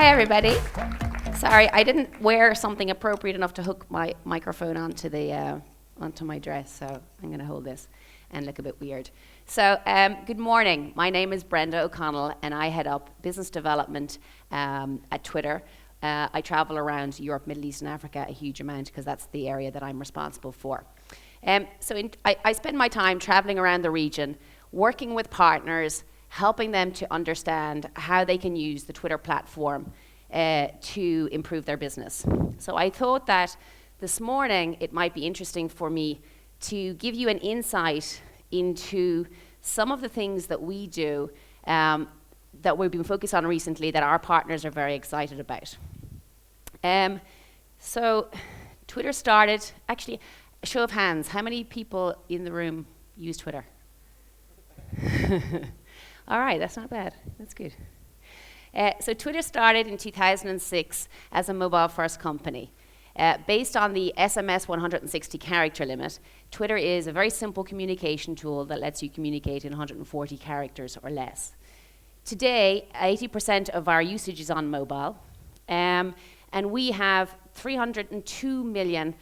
Hi, everybody. Sorry, I didn't wear something appropriate enough to hook my microphone onto my dress, so I'm going to hold this and look a bit weird. So, good morning. My name is Brenda O'Connell, and I head up business development at Twitter. I travel around Europe, Middle East, and Africa a huge amount because that's the area that I'm responsible for. I spend my time traveling around the region, working with partners, helping them to understand how they can use the Twitter platform to improve their business. So I thought that this morning it might be interesting for me to give you an insight into some of the things that we do that we've been focused on recently that our partners are very excited about. So Twitter started, actually, a show of hands, how many people in the room use Twitter? All right, that's not bad, that's good. So Twitter started in 2006 as a mobile-first company. Based on the SMS 160 character limit, Twitter is a very simple communication tool that lets you communicate in 140 characters or less. Today, 80% of our usage is on mobile, and we have 302 million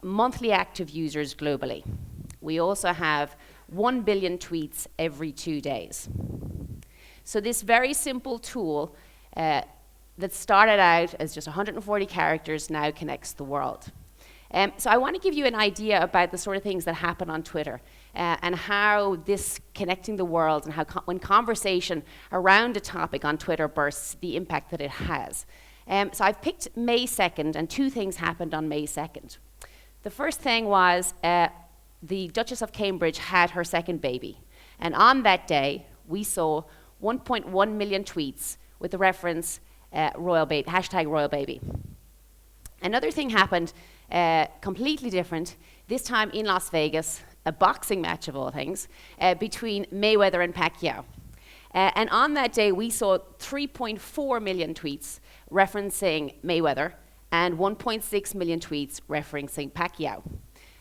monthly active users globally. We also have 1 billion tweets every 2 days. So this very simple tool that started out as just 140 characters now connects the world. So I want to give you an idea about the sort of things that happen on Twitter and how this connecting the world and how when conversation around a topic on Twitter bursts, the impact that it has. So I've picked May 2nd, and two things happened on May 2nd. The first thing was the Duchess of Cambridge had her second baby. And on that day, we saw 1.1 million tweets with the reference hashtag royal baby. Another thing happened completely different, this time in Las Vegas, a boxing match of all things, between Mayweather and Pacquiao. And on that day, we saw 3.4 million tweets referencing Mayweather and 1.6 million tweets referencing Pacquiao.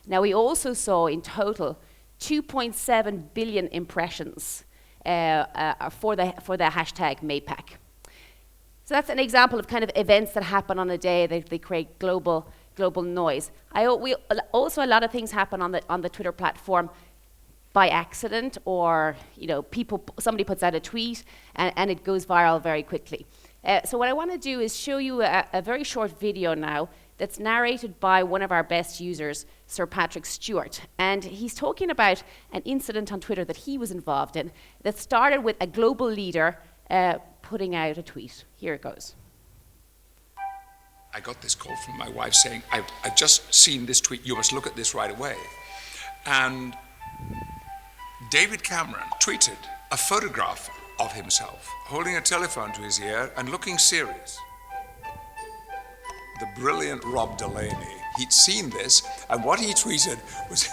Now, we also saw in total 2.7 billion impressions for the hashtag Maypac. So that's an example of kind of events that happen on a day. They create global noise. Also, a lot of things happen on the Twitter platform by accident, or somebody puts out a tweet and it goes viral very quickly. So what I want to do is show you a very short video now that's narrated by one of our best users, Sir Patrick Stewart. And he's talking about an incident on Twitter that he was involved in that started with a global leader putting out a tweet. Here it goes. I got this call from my wife saying, I've just seen this tweet, you must look at this right away. And David Cameron tweeted a photograph of himself holding a telephone to his ear and looking serious. The brilliant Rob Delaney, he'd seen this, and what he tweeted was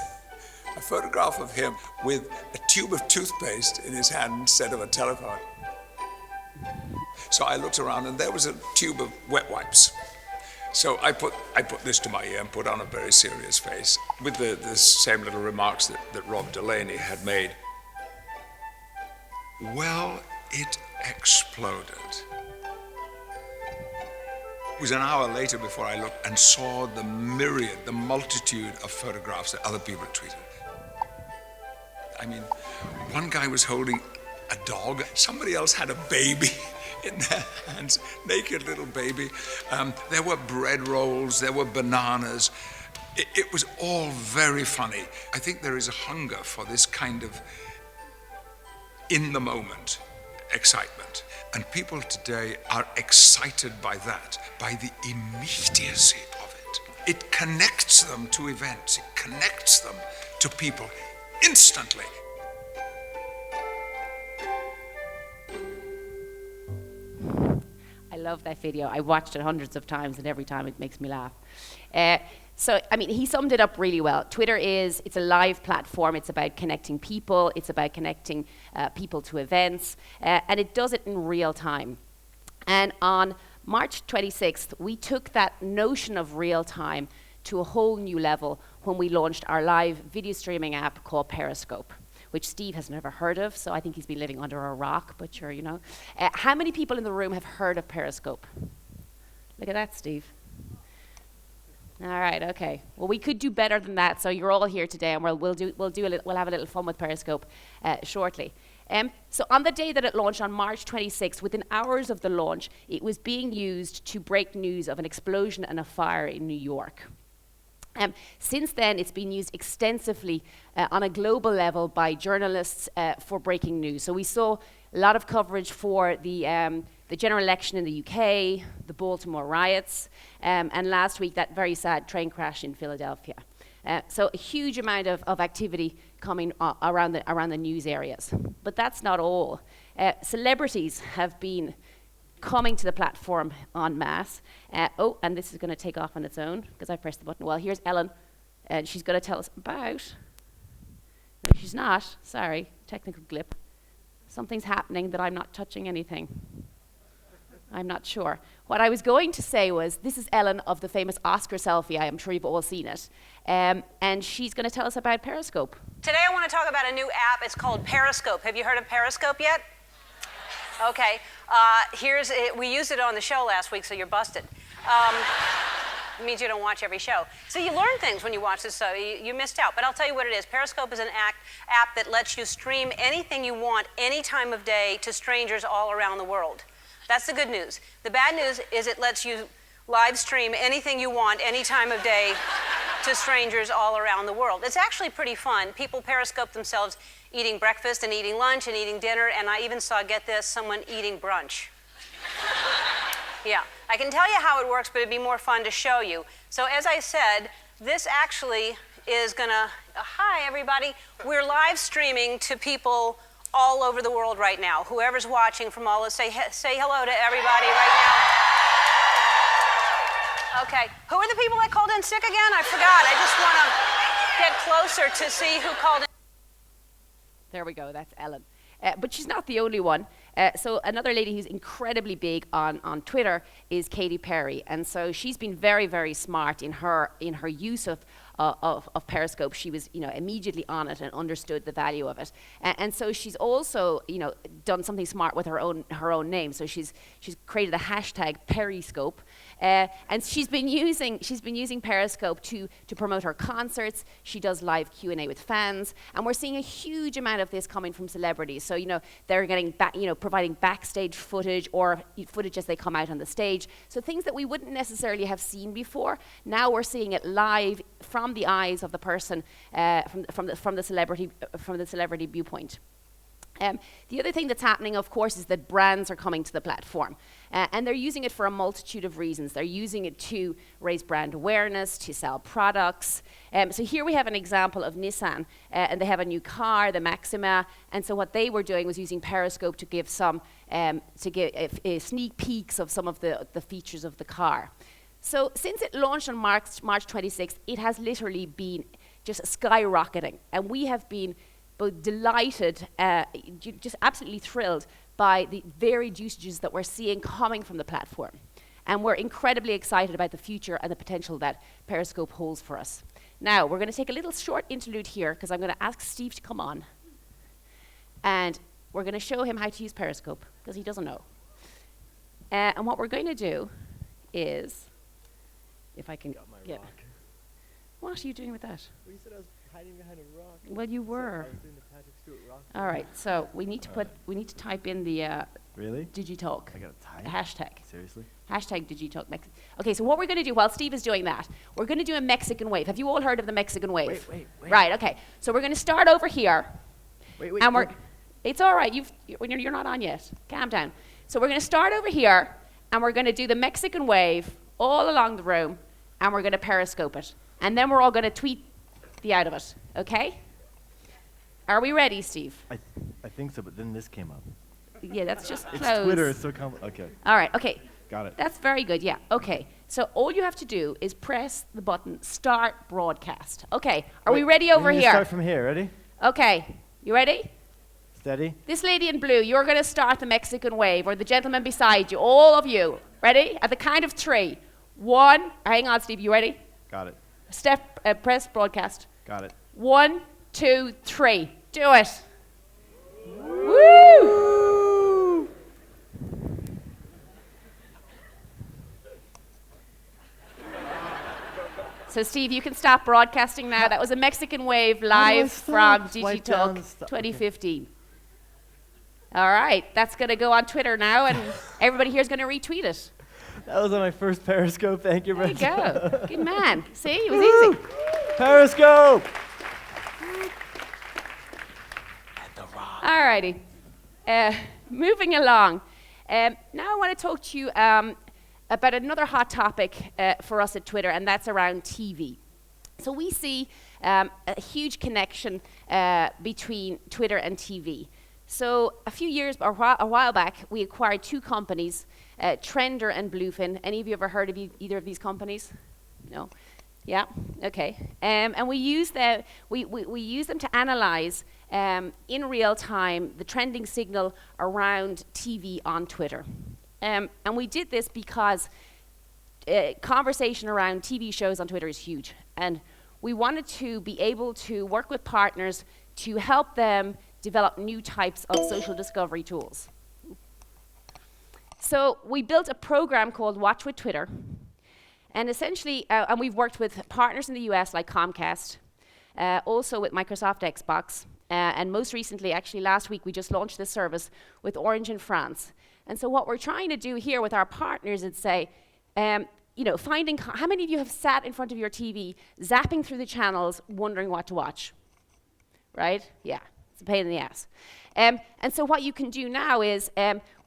a photograph of him with a tube of toothpaste in his hand instead of a telephone. So I looked around and there was a tube of wet wipes. So I put this to my ear and put on a very serious face with the same little remarks that Rob Delaney had made. Well, it exploded. It was an hour later before I looked and saw the multitude of photographs that other people had tweeted. I mean, one guy was holding a dog, somebody else had a baby in their hands, naked little baby. There were bread rolls, there were bananas. It was all very funny. I think there is a hunger for this kind of in-the-moment excitement. And people today are excited by that, by the immediacy of it. It connects them to events, it connects them to people instantly. I love that video. I watched it hundreds of times, and every time it makes me laugh. So, I mean, he summed it up really well. Twitter it's a live platform. It's about connecting people. It's about connecting people to events. And it does it in real time. And on March 26th, we took that notion of real time to a whole new level when we launched our live video streaming app called Periscope, which Steve has never heard of, so I think he's been living under a rock, but sure, you know. How many people in the room have heard of Periscope? Look at that, Steve. All right, okay. Well, we could do better than that, so you're all here today, and we'll have a little fun with Periscope shortly. So on the day that it launched, on March 26th, within hours of the launch, it was being used to break news of an explosion and a fire in New York. Since then, it's been used extensively on a global level by journalists for breaking news. So we saw a lot of coverage for the general election in the UK, the Baltimore riots, and last week that very sad train crash in Philadelphia. So a huge amount of activity coming around the news areas. But that's not all. Celebrities have been coming to the platform en masse. And this is going to take off on its own because I pressed the button. Well, here's Ellen, and she's going to tell us about. No, she's not. Sorry, technical glip. Something's happening that I'm not touching anything. I'm not sure. What I was going to say was, this is Ellen of the famous Oscar selfie. I'm sure you've all seen it. And she's going to tell us about Periscope. Today I want to talk about a new app. It's called Periscope. Have you heard of Periscope yet? Okay. We used it on the show last week, so you're busted. It means you don't watch every show. So you learn things when you watch this, so you missed out. But I'll tell you what it is. Periscope is an app that lets you stream anything you want, any time of day, to strangers all around the world. That's the good news. The bad news is it lets you live stream anything you want, any time of day, to strangers all around the world. It's actually pretty fun. People Periscope themselves eating breakfast and eating lunch and eating dinner, and I even saw, get this, someone eating brunch. Yeah, I can tell you how it works, but it'd be more fun to show you. So as I said, this actually is gonna, hi everybody, we're live streaming to people all over the world right now. Whoever's watching from all, say hello to everybody right now. Okay, who are the people that called in sick again? I forgot, I just wanna get closer to see who called in. There we go, that's Ellen. But she's not the only one. So another lady who's incredibly big on Twitter is Katy Perry. And so she's been very, very smart in her use of Periscope. She was, immediately on it and understood the value of it. And so she's also, done something smart with her own name. So she's created a hashtag Periscope. And she's been using Periscope to promote her concerts. She does live Q&A with fans, and we're seeing a huge amount of this coming from celebrities. So they're getting providing backstage footage or footage as they come out on the stage. So things that we wouldn't necessarily have seen before. Now we're seeing it live from the eyes of the person, from the celebrity viewpoint. The other thing that's happening, of course, is that brands are coming to the platform. And they're using it for a multitude of reasons. They're using it to raise brand awareness, to sell products. So here we have an example of Nissan, and they have a new car, the Maxima. And so what they were doing was using Periscope to give sneak peeks of some of the features of the car. So since it launched on March 26th, it has literally been just skyrocketing. And we have been both delighted, just absolutely thrilled by the varied usages that we're seeing coming from the platform. And we're incredibly excited about the future and the potential that Periscope holds for us. Now, we're going to take a little short interlude here because I'm going to ask Steve to come on. And we're going to show him how to use Periscope because he doesn't know. And what we're going to do is, if I can get... Rock. What are you doing with that? Well, you said I was hiding behind a rock. Well, you were. I was doing the Patrick Stewart rock. All right, so we need to type in the Really? Digitalk I gotta type? hashtag. Seriously? Hashtag Digitalk. Okay, so what we're going to do while Steve is doing that, we're going to do a Mexican wave. Have you all heard of the Mexican wave? Wait. Right. Okay. So we're going to start over here. Wait. And it's all right. You're not on yet. Calm down. So we're going to start over here, and we're going to do the Mexican wave all along the room, and we're going to Periscope it, and then we're all going to tweet the out of it. Okay? Are we ready, Steve? I think so, but then this came up. Yeah, that's just It's close. Twitter, it's so okay. All right. Okay. Got it. That's very good, yeah. Okay, so all you have to do is press the button, Start Broadcast. Okay, are we ready over we need here? to start from here, ready? Okay, you ready? Steady? This lady in blue, you're going to start the Mexican wave, or the gentleman beside you, all of you. Ready? At the count of 3. 1, hang on, Steve, you ready? Got it. Press Broadcast. Got it. 1, 2, 3. Do it. Woo! So Steve, you can stop broadcasting now. That was a Mexican Wave live from Digitalk 2015. All right, that's going to go on Twitter now, and everybody here is going to retweet it. That was on my first Periscope. Thank you, Brenda. There you go. Good man. See, it was easy. Periscope! All righty. Moving along. Now I want to talk to you about another hot topic for us at Twitter, and that's around TV. So we see a huge connection between Twitter and TV. So a few years, or a while back, we acquired two companies, Trender and Bluefin. Any of you ever heard of either of these companies? No? Yeah? Okay. And we use them to analyze in real time the trending signal around TV on Twitter. And we did this because conversation around TV shows on Twitter is huge. And we wanted to be able to work with partners to help them develop new types of social discovery tools. So we built a program called Watch with Twitter. And essentially, and we've worked with partners in the US like Comcast, also with Microsoft Xbox, and most recently, actually last week, we just launched this service with Orange in France. And so what we're trying to do here with our partners is say, finding how many of you have sat in front of your TV, zapping through the channels, wondering what to watch? Right? Yeah, it's a pain in the ass. And so what you can do now is,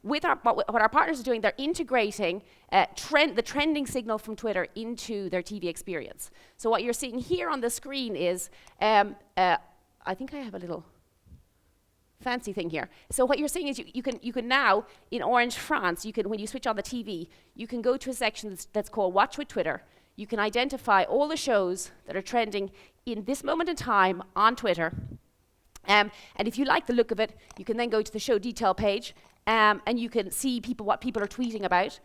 what our partners are doing, they're integrating the trending signal from Twitter into their TV experience. So what you're seeing here on the screen is, I think I have a little fancy thing here. So what you're seeing is you can now, in Orange France, when you switch on the TV, you can go to a section that's called Watch with Twitter. You can identify all the shows that are trending in this moment in time on Twitter. And if you like the look of it, you can then go to the show detail page, and you can see what people are tweeting about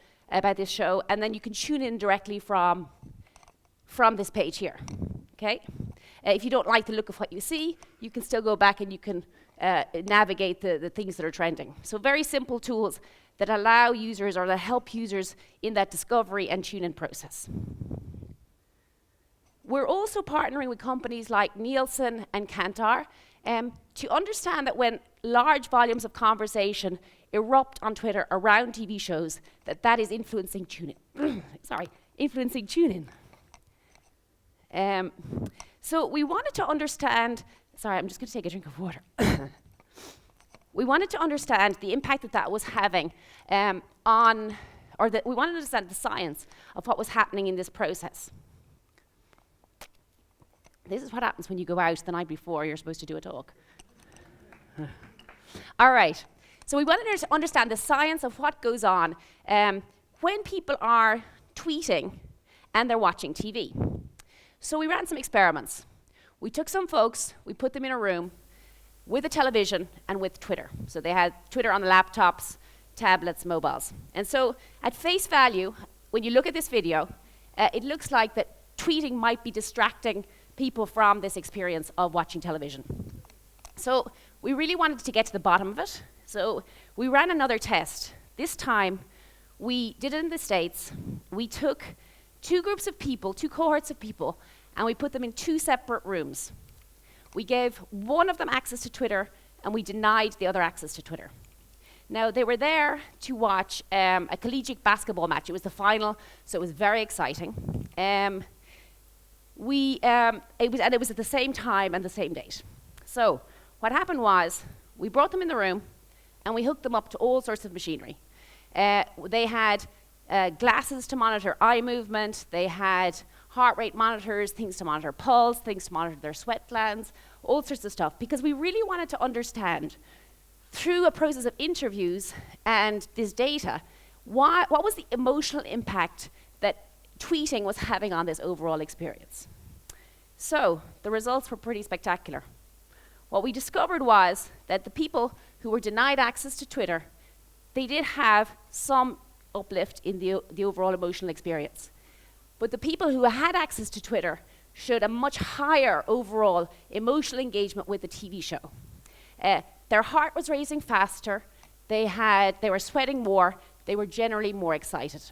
this show, and then you can tune in directly from this page here. Okay? If you don't like the look of what you see, you can still go back and you can navigate the things that are trending. So very simple tools that allow users or that help users in that discovery and tune-in process. We're also partnering with companies like Nielsen and Kantar to understand that when large volumes of conversation erupt on Twitter around TV shows, that is influencing tune-in. Influencing tune-in. So we wanted to understand, I'm just going to take a drink of water. We wanted to understand the impact that was having we wanted to understand the science of what was happening in this process. This is what happens when you go out the night before you're supposed to do a talk. All right. So we wanted to understand the science of what goes on when people are tweeting and they're watching TV. So we ran some experiments. We took some folks, we put them in a room with a television and with Twitter. So they had Twitter on the laptops, tablets, mobiles. And so at face value, when you look at this video, it looks like that tweeting might be distracting people from this experience of watching television. So we really wanted to get to the bottom of it. So we ran another test. This time, we did it in the States. We took two groups of people, two cohorts of people, and we put them in two separate rooms. We gave one of them access to Twitter, and we denied the other access to Twitter. Now, they were there to watch a collegiate basketball match. It was the final, so it was very exciting. It was at the same time and the same date. So what happened was, we brought them in the room, and we hooked them up to all sorts of machinery. They had glasses to monitor eye movement. They had heart rate monitors, things to monitor pulse, things to monitor their sweat glands, all sorts of stuff, because we really wanted to understand, through a process of interviews and this data, what was the emotional impact that tweeting was having on this overall experience. So the results were pretty spectacular. What we discovered was that the people who were denied access to Twitter, they did have some uplift in the overall emotional experience. But the people who had access to Twitter showed a much higher overall emotional engagement with the TV show. Their heart was racing faster, they were sweating more, they were generally more excited.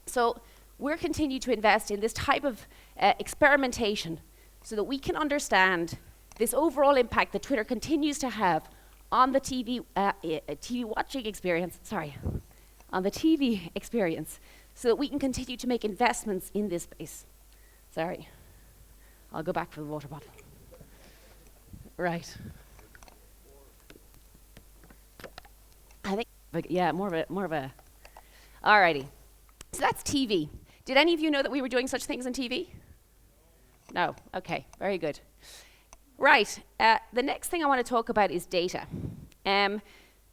So we're continuing to invest in this type of experimentation so that we can understand this overall impact that Twitter continues to have on the TV watching experience, on the TV experience, so that we can continue to make investments in this space. Sorry, I'll go back for the water bottle. Right. I think, yeah, more of a. Alrighty. So that's TV. Did any of you know that we were doing such things on TV? No. Okay. Very good. Right. The next thing I want to talk about is data.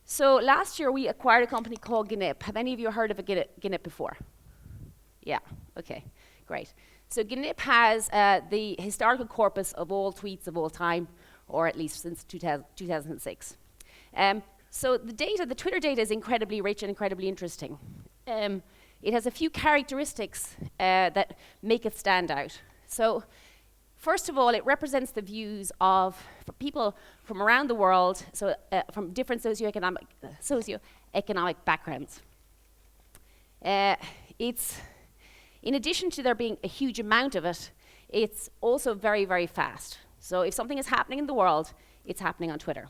So last year we acquired a company called GNIP. Have any of you heard of a GNIP before? Yeah. Okay. Great. So GNIP has the historical corpus of all tweets of all time, or at least since 2006. So the Twitter data is incredibly rich and incredibly interesting. It has a few characteristics that make it stand out. So first of all, it represents the views of people from around the world, so from different socioeconomic backgrounds. It's, in addition to there being a huge amount of it, it's also very, very fast. So if something is happening in the world, it's happening on Twitter.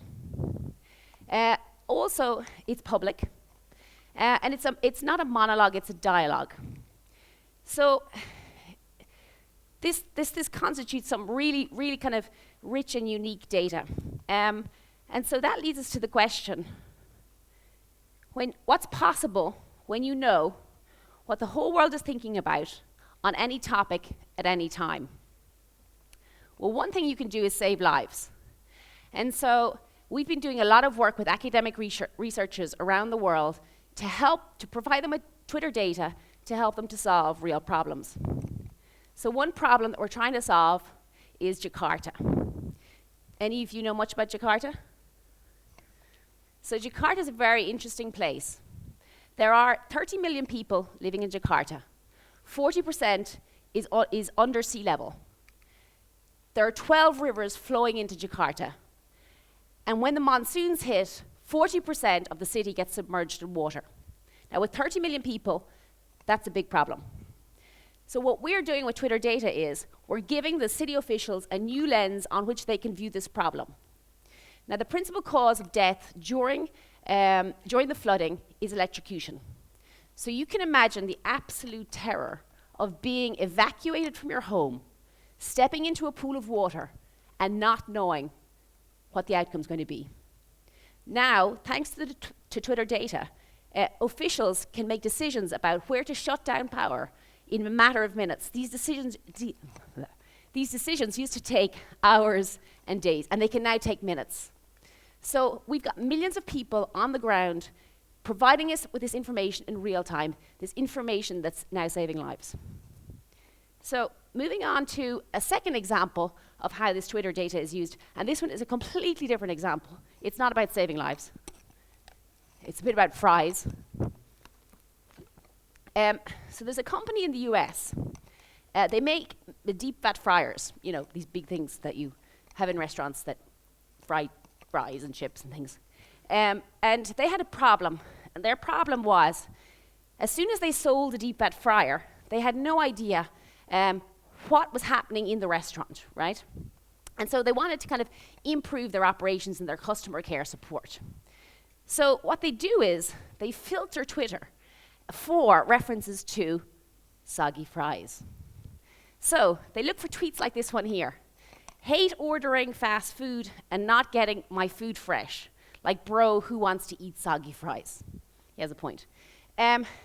Also, it's public, and it's not a monologue, it's a dialogue. So this constitutes some really, really kind of rich and unique data. And so that leads us to the question, what's possible when you know what the whole world is thinking about on any topic at any time? Well, one thing you can do is save lives. And so we've been doing a lot of work with academic researchers around the world to provide them with Twitter data to help them to solve real problems. So one problem that we're trying to solve is Jakarta. Any of you know much about Jakarta? So Jakarta is a very interesting place. There are 30 million people living in Jakarta. 40% is under sea level. There are 12 rivers flowing into Jakarta. And when the monsoons hit, 40% of the city gets submerged in water. Now, with 30 million people, that's a big problem. So what we're doing with Twitter data is we're giving the city officials a new lens on which they can view this problem. Now, the principal cause of death during the flooding is electrocution. So you can imagine the absolute terror of being evacuated from your home, stepping into a pool of water, and not knowing what the outcome is going to be. Now, thanks to Twitter data, officials can make decisions about where to shut down power in a matter of minutes. These decisions used to take hours and days, and they can now take minutes. So we've got millions of people on the ground providing us with this information in real time, this information that's now saving lives. So moving on to a second example of how this Twitter data is used, and this one is a completely different example. It's not about saving lives. It's a bit about fries. So there's a company in the US. They make the deep fat fryers, you know, these big things that you have in restaurants that fry fries and chips and things. And they had a problem, and their problem was, as soon as they sold the deep fat fryer, they had no idea what was happening in the restaurant, right? And so they wanted to kind of improve their operations and their customer care support. So what they do is they filter Twitter for references to soggy fries. So they look for tweets like this one here. Hate ordering fast food and not getting my food fresh. Like, bro, who wants to eat soggy fries? He has a point.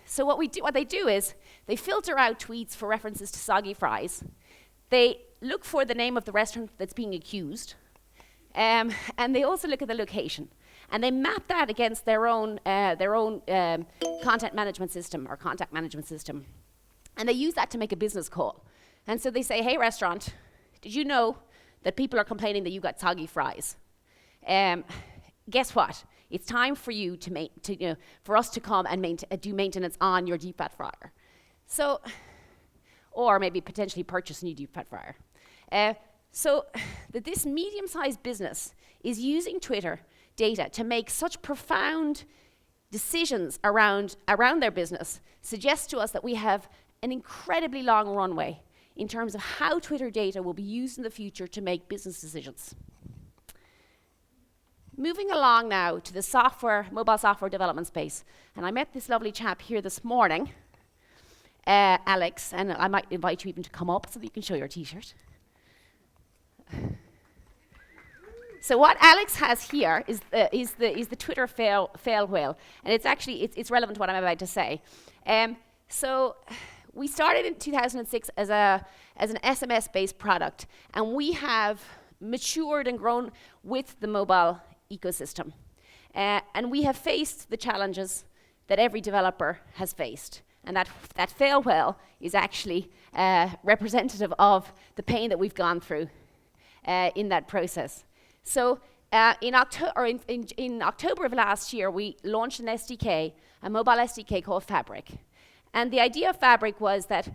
So what they do is they filter out tweets for references to soggy fries. They look for the name of the restaurant that's being accused. And they also look at the location. And they map that against their own content management system or contact management system. And they use that to make a business call. And so they say, hey, restaurant, did you know that people are complaining that you got soggy fries? Guess what? It's time for you for us to come and do maintenance on your deep fat fryer. So, or maybe potentially purchase a new deep fat fryer. So that this medium-sized business is using Twitter data to make such profound decisions around their business suggests to us that we have an incredibly long runway in terms of how Twitter data will be used in the future to make business decisions. Moving along now to the mobile software development space. And I met this lovely chap here this morning, Alex, and I might invite you even to come up so that you can show your t-shirt. So what Alex has here is the Twitter fail whale, and it's relevant to what I'm about to say. So we started in 2006 as an SMS-based product, and we have matured and grown with the mobile ecosystem. And we have faced the challenges that every developer has faced. And that fail whale is actually representative of the pain that we've gone through in that process. So in October of last year, we launched an SDK, a mobile SDK called Fabric. And the idea of Fabric was that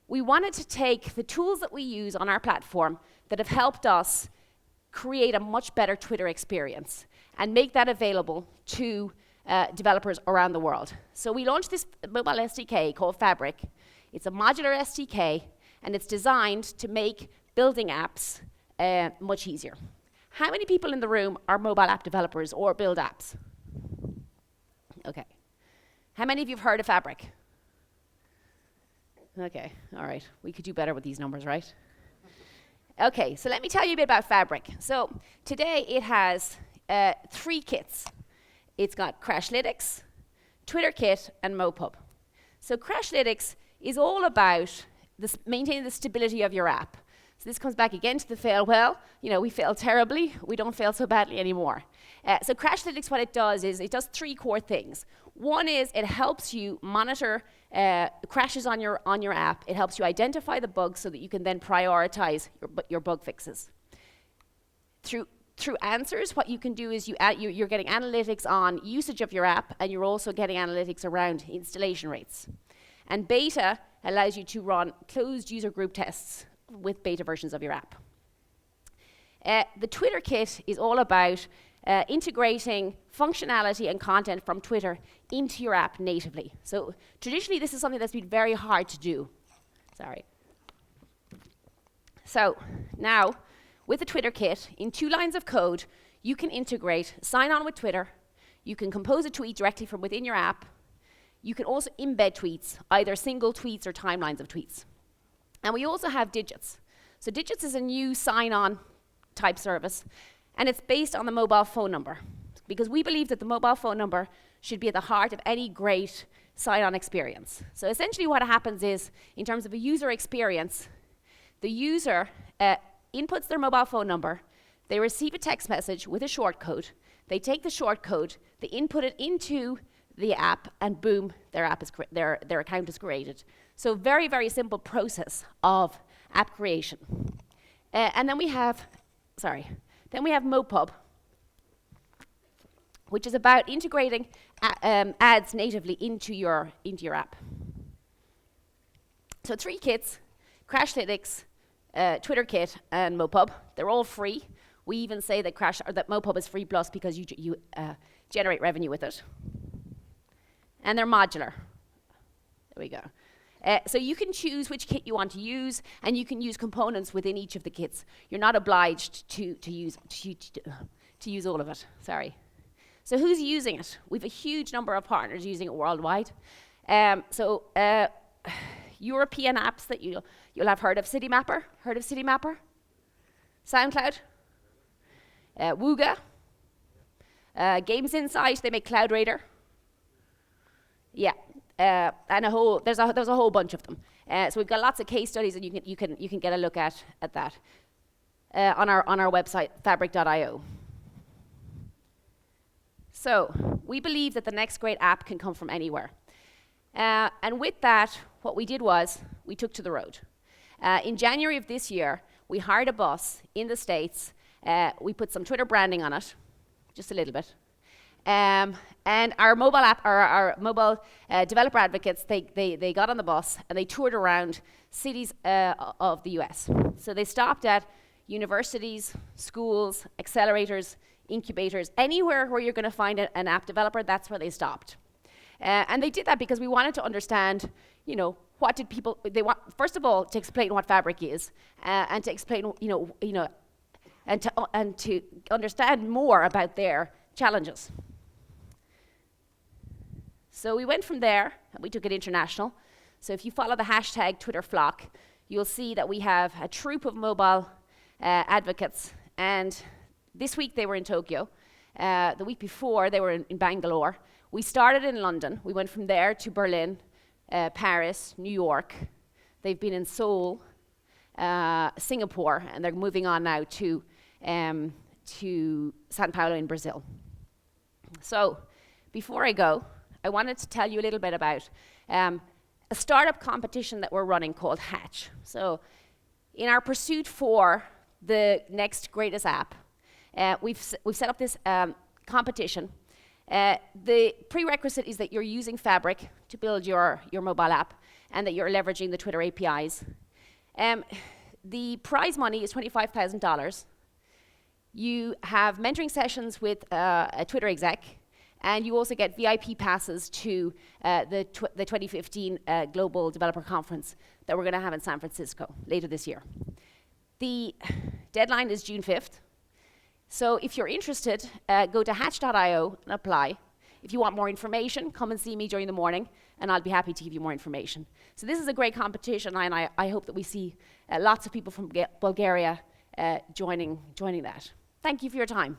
we wanted to take the tools that we use on our platform that have helped us create a much better Twitter experience and make that available to developers around the world. So we launched this mobile SDK called Fabric. It's a modular SDK, and it's designed to make building apps much easier. How many people in the room are mobile app developers or build apps? Okay. How many of you have heard of Fabric? Okay, all right. We could do better with these numbers, right? Okay, so let me tell you a bit about Fabric. So today it has 3 kits. It's got Crashlytics, Twitter Kit, and Mopub. So Crashlytics is all about maintaining the stability of your app. So this comes back again to the fail well. You know, we fail terribly. We don't fail so badly anymore. So Crashlytics, what it does is it does 3 core things. One is it helps you monitor crashes on your app. It helps you identify the bugs so that you can then prioritize your bug fixes. Through answers, what you can do is you're getting analytics on usage of your app, and you're also getting analytics around installation rates. And beta allows you to run closed user group tests with beta versions of your app. The Twitter Kit is all about integrating functionality and content from Twitter into your app natively. So traditionally, this is something that's been very hard to do. Sorry. So now, with the Twitter Kit, in 2 lines of code, you can integrate sign on with Twitter. You can compose a tweet directly from within your app. You can also embed tweets, either single tweets or timelines of tweets. And we also have Digits. So Digits is a new sign-on type service, and it's based on the mobile phone number, because we believe that the mobile phone number should be at the heart of any great sign-on experience. So essentially what happens is, in terms of a user experience, the user inputs their mobile phone number, they receive a text message with a shortcode, they take the shortcode, they input it into the app, and boom, their account is created. So very, very simple process of app creation. And then we have Mopub, which is about integrating ads natively into your app. So 3 kits: Crashlytics, Twitter Kit, and Mopub. They're all free. We even say that Mopub is free plus because you generate revenue with it. And they're modular. There we go. So you can choose which kit you want to use, and you can use components within each of the kits. You're not obliged to use all of it. Sorry. So who's using it? We have a huge number of partners using it worldwide. European apps that you'll have heard of: Citymapper. Heard of Citymapper? SoundCloud. Wooga. Games Insight. They make Cloud Raider. Yeah. And there's a whole bunch of them. So we've got lots of case studies, and you can get a look at that on our website, fabric.io. So we believe that the next great app can come from anywhere. And with that, what we did was we took to the road. In January of this year, we hired a bus in the States. We put some Twitter branding on it, just a little bit. And our mobile developer advocates, they got on the bus and they toured around cities of the US. So they stopped at universities, schools, accelerators, incubators, anywhere where you're going to find an app developer, that's where they stopped. And they did that because we wanted to understand, what did people, they want, first of all, to explain what Fabric is, and to explain, and to understand more about their challenges. So we went from there, and we took it international. So if you follow the hashtag #TwitterFlock, you'll see that we have a troupe of mobile advocates. And this week they were in Tokyo. The week before they were in Bangalore. We started in London. We went from there to Berlin, Paris, New York. They've been in Seoul, Singapore, and they're moving on now to Sao Paulo in Brazil. So before I go, I wanted to tell you a little bit about a startup competition that we're running called Hatch. So in our pursuit for the next greatest app, we've set up this competition. The prerequisite is that you're using Fabric to build your mobile app and that you're leveraging the Twitter APIs. The prize money is $25,000. You have mentoring sessions with a Twitter exec, and you also get VIP passes to the 2015 Global Developer Conference that we're going to have in San Francisco later this year. The deadline is June 5th. So if you're interested, go to hatch.io and apply. If you want more information, come and see me during the morning, and I'll be happy to give you more information. So this is a great competition, and I hope that we see lots of people from Bulgaria joining that. Thank you for your time.